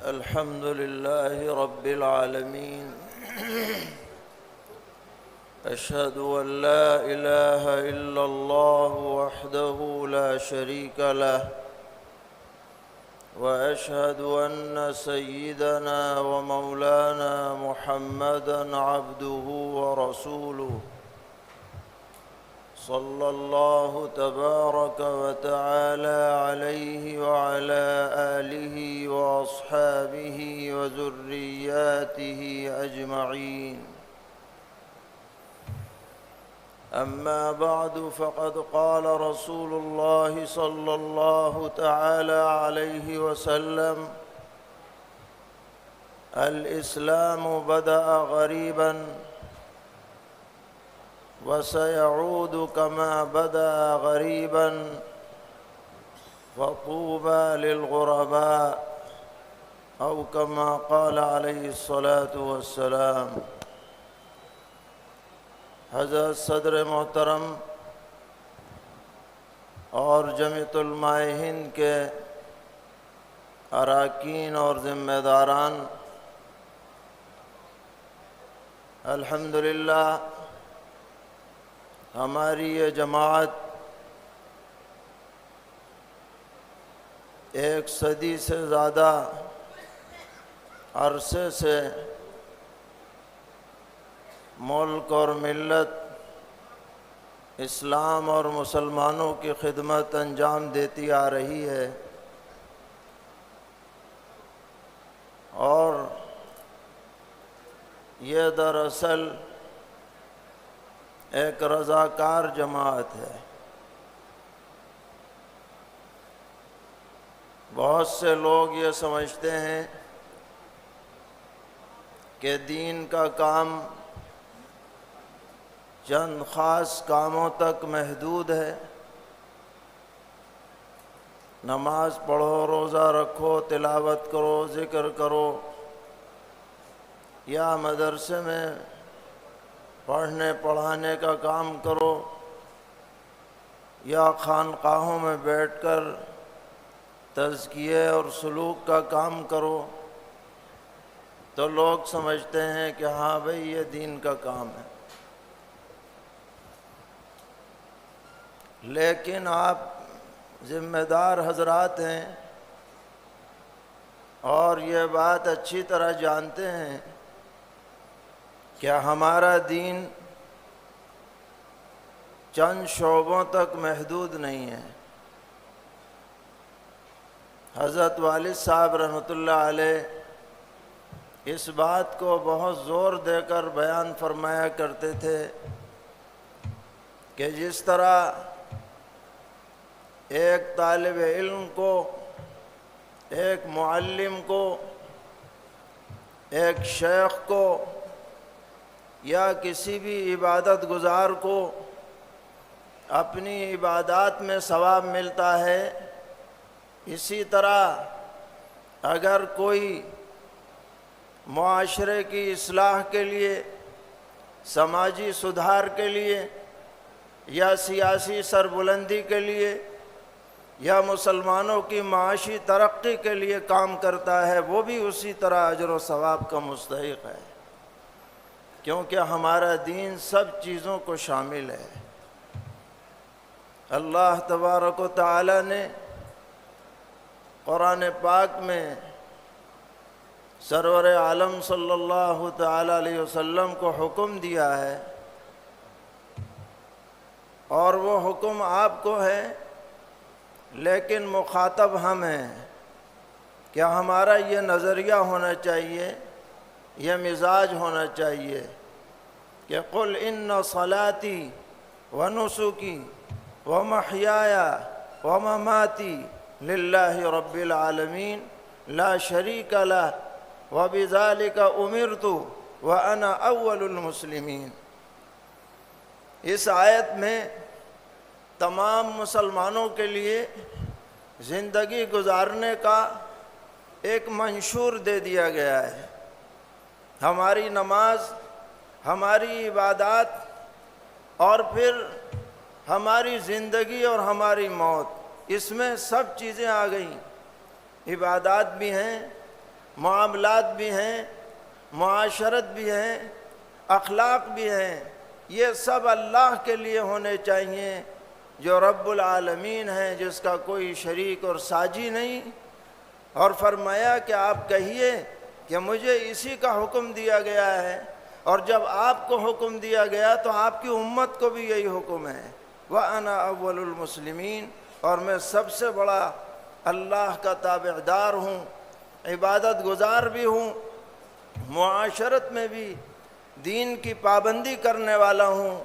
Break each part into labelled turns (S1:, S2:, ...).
S1: الحمد لله رب العالمين. أشهد أن لا إله إلا الله وحده لا شريك له، وأشهد أن سيدنا ومولانا محمدًا عبده ورسوله، صلى الله تبارك وتعالى عليه وعلى آله وأصحابه وذرياته أجمعين. أما بعد، فقد قال رسول الله صلى الله تعالى عليه وسلم: الإسلام بدأ غريباً وسيعود كما بدأ غريباً، فطوبى للغرباء، أو كما قال عليه الصلاة والسلام. حضرت صدر محترم اور جمعیت علماء ہند کے اراکین اور ذمہ داران، الحمدللہ ہماری یہ جماعت ایک صدی سے زیادہ عرصے سے ملک اور ملت اسلام اور مسلمانوں کی خدمت انجام دیتی آ رہی ہے، اور یہ دراصل ایک رضاکار جماعت ہے. بہت سے لوگ یہ سمجھتے ہیں کہ دین کا کام چند خاص کاموں تک محدود ہے. نماز پڑھو، روزہ رکھو، تلاوت کرو، ذکر کرو، یا مدرسے میں پڑھنے پڑھانے کا کام کرو، یا خانقاہوں میں بیٹھ کر تزکیے اور سلوک کا کام کرو. تو لوگ سمجھتے ہیں کہ ہاں بھئی یہ دین کا کام ہے. لیکن آپ ذمہ دار حضرات ہیں اور یہ بات اچھی طرح جانتے ہیں کہ ہمارا دین چند شعبوں تک محدود نہیں ہے. حضرت والد صاحب رحمۃ اللہ علیہ اس بات کو بہت زور دے کر بیان فرمایا کرتے تھے کہ جس طرح ایک طالب علم کو، ایک معلم کو، ایک شیخ کو، یا کسی بھی عبادت گزار کو اپنی عبادات میں ثواب ملتا ہے، اسی طرح اگر کوئی معاشرے کی اصلاح کے لیے، سماجی سدھار کے لیے، یا سیاسی سربلندی کے لیے، یا مسلمانوں کی معاشی ترقی کے لیے کام کرتا ہے، وہ بھی اسی طرح اجر و ثواب کا مستحق ہے، کیونکہ ہمارا دین سب چیزوں کو شامل ہے. اللہ تبارک و تعالی نے قرآن پاک میں سرور عالم صلی اللہ تعالی علیہ وسلم کو حکم دیا ہے، اور وہ حکم آپ کو ہے، لیکن مخاطب ہم ہیں. کہ ہمارا یہ نظریہ ہونا چاہیے، یہ مزاج ہونا چاہیے کہ قل ان صلاتی ونسکی ومحیایا ومماتی للہ رب العالمین لا شریک لہ وبذالک امرت وانا اول المسلمین. اس آیت میں تمام مسلمانوں کے لیے زندگی گزارنے کا ایک منشور دے دیا گیا ہے. ہماری نماز، ہماری عبادات، اور پھر ہماری زندگی اور ہماری موت، اس میں سب چیزیں آ گئیں. عبادات بھی ہیں، معاملات بھی ہیں، معاشرت بھی ہیں، اخلاق بھی ہیں، یہ سب اللہ کے لیے ہونے چاہیے جو رب العالمین ہے، جس کا کوئی شریک اور ساجی نہیں۔ اور فرمایا کہ آپ کہیے کہ مجھے اسی کا حکم دیا گیا ہے، اور جب آپ کو حکم دیا گیا تو آپ کی امت کو بھی یہی حکم ہے، وَأَنَا أَوَّلُ الْمُسْلِمِينَ، اور میں سب سے بڑا اللہ کا تابعدار ہوں، عبادت گزار بھی ہوں، معاشرت میں بھی دین کی پابندی کرنے والا ہوں،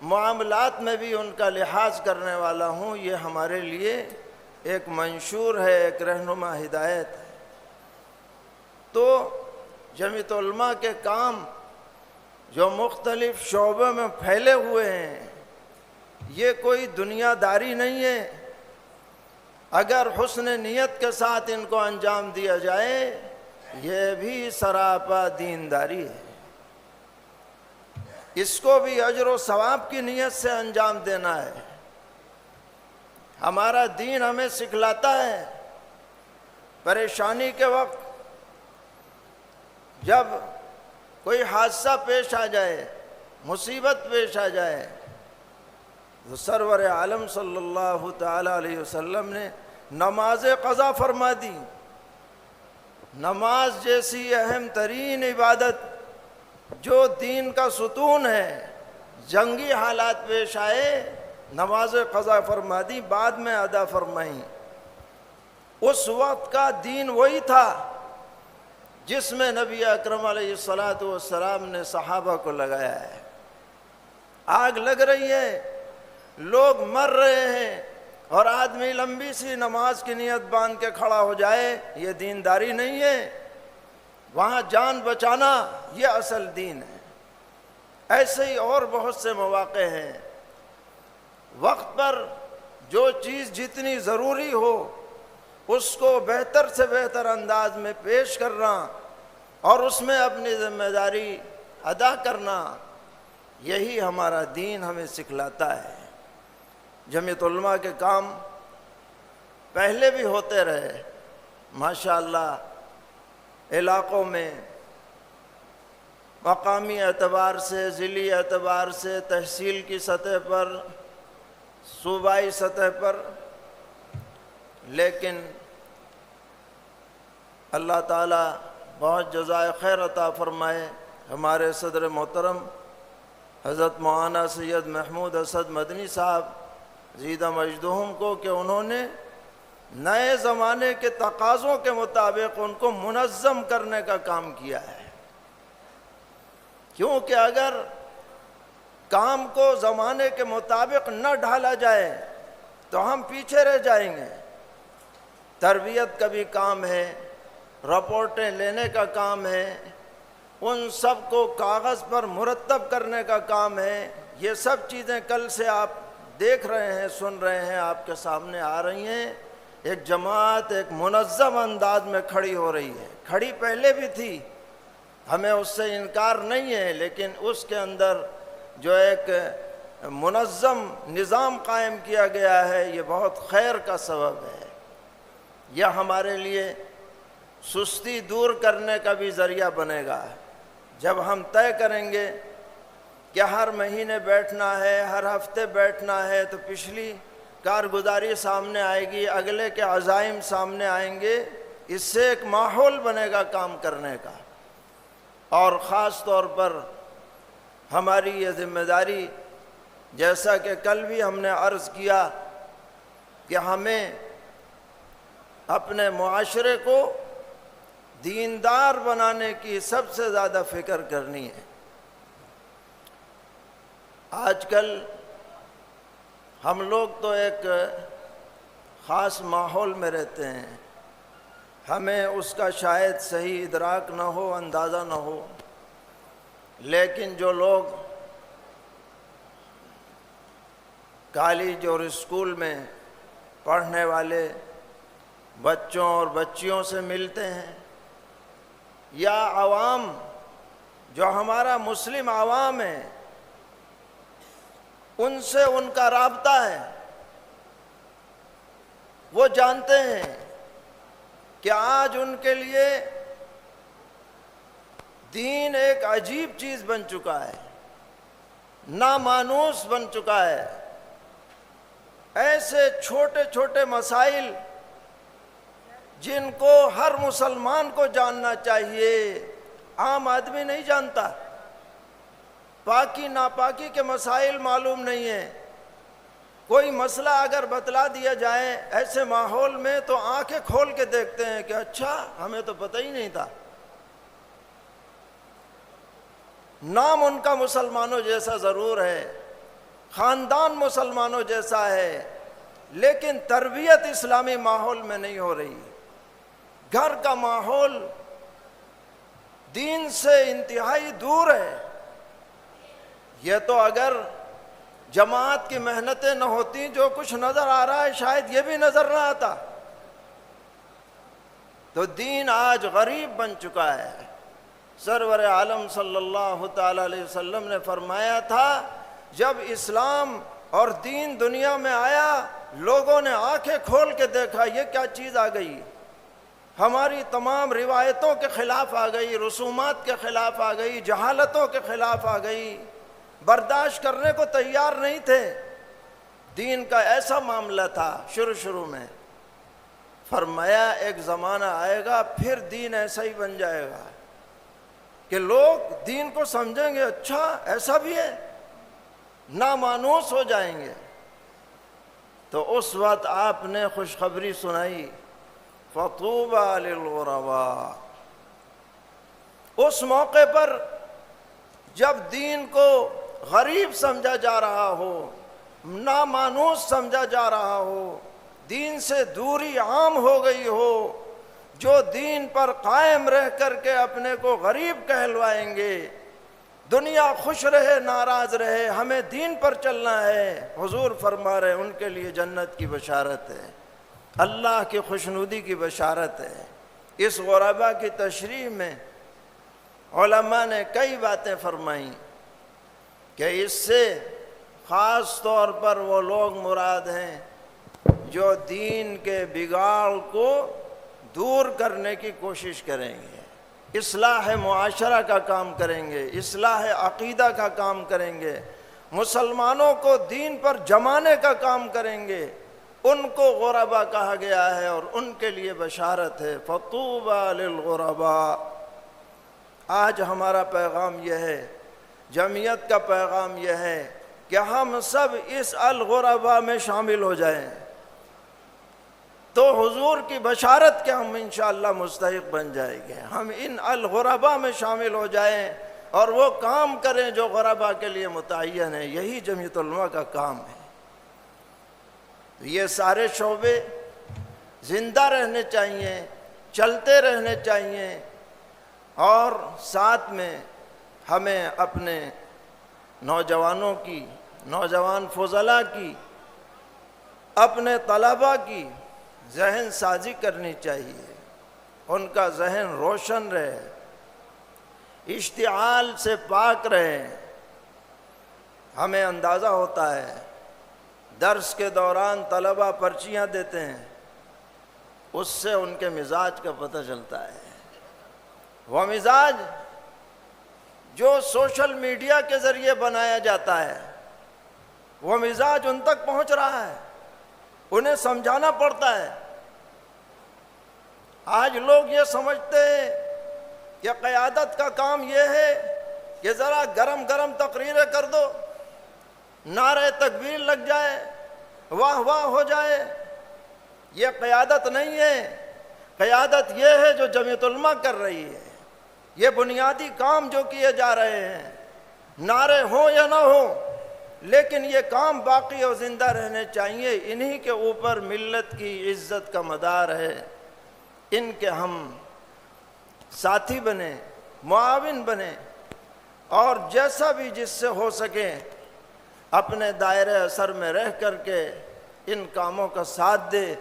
S1: معاملات میں بھی ان کا لحاظ کرنے والا ہوں۔ یہ ہمارے لیے ایک منشور ہے، ایک رہنما ہدایت ہے۔ تو جمعیت علماء کے کام جو مختلف شعبوں میں پھیلے ہوئے ہیں، یہ کوئی دنیا داری نہیں ہے۔ اگر حسن نیت کے ساتھ ان کو انجام دیا جائے، یہ بھی سراپا دینداری ہے۔ اس کو بھی اجر و ثواب کی نیت سے انجام دینا ہے۔ ہمارا دین ہمیں سکھلاتا ہے، پریشانی کے وقت جب کوئی حادثہ پیش آ جائے، مصیبت پیش آ جائے، تو سرور عالم صلی اللہ تعالی علیہ وسلم نے نماز قضا فرما دی۔ نماز جیسی اہم ترین عبادت جو دین کا ستون ہے، جنگی حالات پیش آئے، نماز قضا فرما دی، بعد میں ادا فرمائیں۔ اس وقت کا دین وہی تھا جس میں نبی اکرم علیہ السلام نے صحابہ کو لگایا ہے۔ آگ لگ رہی ہے، لوگ مر رہے ہیں، اور آدمی لمبی سی نماز کی نیت باندھ کے کھڑا ہو جائے، یہ دینداری نہیں ہے۔ وہاں جان بچانا یہ اصل دین ہے۔ ایسے ہی اور بہت سے مواقع ہیں، وقت پر جو چیز جتنی ضروری ہو اس کو بہتر سے بہتر انداز میں پیش کرنا اور اس میں اپنی ذمہ داری ادا کرنا، یہی ہمارا دین ہمیں سکھلاتا ہے۔ جمعیت علماء کے کام پہلے بھی ہوتے رہے، ماشاءاللہ علاقوں میں مقامی اعتبار سے، ضلعی اعتبار سے، تحصیل کی سطح پر، صوبائی سطح پر، لیکن اللہ تعالیٰ بہت جزائے خیر عطا فرمائے ہمارے صدر محترم حضرت مولانا سید محمود اسد مدنی صاحب زیدہ مجدہم کو، کہ انہوں نے نئے زمانے کے تقاضوں کے مطابق ان کو منظم کرنے کا کام کیا ہے۔ کیونکہ اگر کام کو زمانے کے مطابق نہ ڈھالا جائے تو ہم پیچھے رہ جائیں گے۔ تربیت کا بھی کام ہے، رپورٹیں لینے کا کام ہے، ان سب کو کاغذ پر مرتب کرنے کا کام ہے۔ یہ سب چیزیں کل سے آپ دیکھ رہے ہیں، سن رہے ہیں، آپ کے سامنے آ رہی ہیں۔ ایک جماعت ایک منظم انداز میں کھڑی ہو رہی ہے، کھڑی پہلے بھی تھی، ہمیں اس سے انکار نہیں ہے، لیکن اس کے اندر جو ایک منظم نظام قائم کیا گیا ہے، یہ بہت خیر کا سبب ہے۔ یہ ہمارے لیے سستی دور کرنے کا بھی ذریعہ بنے گا۔ جب ہم طے کریں گے کہ ہر مہینے بیٹھنا ہے، ہر ہفتے بیٹھنا ہے، تو پچھلی کارگزاری سامنے آئے گی، اگلے کے عزائم سامنے آئیں گے، اس سے ایک ماحول بنے گا کام کرنے کا۔ اور خاص طور پر ہماری یہ ذمہ داری، جیسا کہ کل بھی ہم نے عرض کیا، کہ ہمیں اپنے معاشرے کو دیندار بنانے کی سب سے زیادہ فکر کرنی ہے۔ آج کل ہم لوگ تو ایک خاص ماحول میں رہتے ہیں، ہمیں اس کا شاید صحیح ادراک نہ ہو، اندازہ نہ ہو، لیکن جو لوگ کالج اور اسکول میں پڑھنے والے بچوں اور بچیوں سے ملتے ہیں، یا عوام جو ہمارا مسلم عوام ہے، ان سے ان کا رابطہ ہے، وہ جانتے ہیں کہ آج ان کے لیے دین ایک عجیب چیز بن چکا ہے، نامانوس بن چکا ہے۔ ایسے چھوٹے چھوٹے مسائل جن کو ہر مسلمان کو جاننا چاہیے، عام آدمی نہیں جانتا۔ پاکی ناپاکی کے مسائل معلوم نہیں ہیں۔ کوئی مسئلہ اگر بتلا دیا جائے ایسے ماحول میں تو آنکھیں کھول کے دیکھتے ہیں کہ اچھا ہمیں تو پتہ ہی نہیں تھا۔ نام ان کا مسلمانوں جیسا ضرور ہے، خاندان مسلمانوں جیسا ہے، لیکن تربیت اسلامی ماحول میں نہیں ہو رہی۔ گھر کا ماحول دین سے انتہائی دور ہے۔ یہ تو اگر جماعت کی محنتیں نہ ہوتی، جو کچھ نظر آ رہا ہے شاید یہ بھی نظر نہ آتا۔ تو دین آج غریب بن چکا ہے۔ سرور عالم صلی اللہ تعالی علیہ وسلم نے فرمایا تھا، جب اسلام اور دین دنیا میں آیا لوگوں نے آنکھیں کھول کے دیکھا یہ کیا چیز آ گئی، ہماری تمام روایتوں کے خلاف آ گئی، رسومات کے خلاف آ گئی، جہالتوں کے خلاف آ گئی، برداشت کرنے کو تیار نہیں تھے۔ دین کا ایسا معاملہ تھا شروع میں۔ فرمایا ایک زمانہ آئے گا پھر دین ایسا ہی بن جائے گا کہ لوگ دین کو سمجھیں گے اچھا ایسا بھی ہے، نامانوس ہو جائیں گے۔ تو اس وقت آپ نے خوشخبری سنائی، فطوبى للغرباء۔ اس موقع پر جب دین کو غریب سمجھا جا رہا ہو، نامانوس سمجھا جا رہا ہو، دین سے دوری عام ہو گئی ہو، جو دین پر قائم رہ کر کے اپنے کو غریب کہلوائیں گے، دنیا خوش رہے ناراض رہے ہمیں دین پر چلنا ہے، حضور فرما رہے ان کے لیے جنت کی بشارت ہے، اللہ کی خوشنودی کی بشارت ہے۔ اس غربا کی تشریح میں علماء نے کئی باتیں فرمائیں کہ اس سے خاص طور پر وہ لوگ مراد ہیں جو دین کے بگاڑ کو دور کرنے کی کوشش کریں گے، اصلاح معاشرہ کا کام کریں گے، اصلاح عقیدہ کا کام کریں گے، مسلمانوں کو دین پر جمانے کا کام کریں گے، ان کو غربا کہا گیا ہے اور ان کے لیے بشارت ہے، فطوبى للغرباء۔ آج ہمارا پیغام یہ ہے، جمعیت کا پیغام یہ ہے کہ ہم سب اس الغرباء میں شامل ہو جائیں، تو حضور کی بشارت کے ہم انشاءاللہ مستحق بن جائیں گے۔ ہم ان الغرباء میں شامل ہو جائیں اور وہ کام کریں جو غرباء کے لیے متعین ہے، یہی جمعیت علماء کا کام ہے۔ یہ سارے شعبے زندہ رہنے چاہیے، چلتے رہنے چاہیے، اور ساتھ میں ہمیں اپنے نوجوانوں کی، نوجوان فضلاء کی، اپنے طلباء کی ذہن سازی کرنی چاہیے، ان کا ذہن روشن رہے، اشتعال سے پاک رہے۔ ہمیں اندازہ ہوتا ہے درس کے دوران طلباء پرچیاں دیتے ہیں، اس سے ان کے مزاج کا پتہ چلتا ہے۔ وہ مزاج جو سوشل میڈیا کے ذریعے بنایا جاتا ہے، وہ مزاج ان تک پہنچ رہا ہے، انہیں سمجھانا پڑتا ہے۔ آج لوگ یہ سمجھتے ہیں کہ قیادت کا کام یہ ہے کہ ذرا گرم گرم تقریریں کر دو، نعرہ تکبیر لگ جائے، واہ واہ ہو جائے۔ یہ قیادت نہیں ہے، قیادت یہ ہے جو جمعیت علماء کر رہی ہے۔ یہ بنیادی کام جو کیے جا رہے ہیں، نعرے ہوں یا نہ ہوں، لیکن یہ کام باقی اور زندہ رہنے چاہیے۔ انہی کے اوپر ملت کی عزت کا مدار ہے، ان کے ہم ساتھی بنیں، معاون بنیں، اور جیسا بھی جس سے ہو سکے اپنے دائرہ اثر میں رہ کر کے ان کاموں کا ساتھ دے،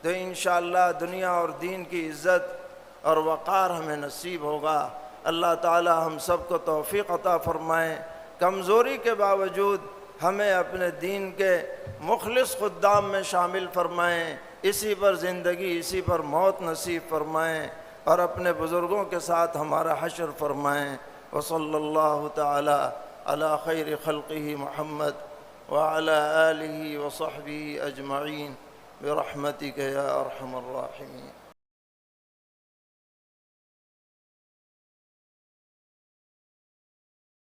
S1: تو انشاءاللہ دنیا اور دین کی عزت اور وقار ہمیں نصیب ہوگا۔ اللہ تعالی ہم سب کو توفیق عطا فرمائیں، کمزوری کے باوجود ہمیں اپنے دین کے مخلص خدام میں شامل فرمائیں، اسی پر زندگی اسی پر موت نصیب فرمائیں۔ اور اپنے بزرگوں کے ساتھ ہمارا حشر فرمائیں۔ وصلی اللہ تعالی علی خیر خلقہ محمد وعلی آلہ وصحبہ اجمعین برحمتک یا ارحم الراحمین۔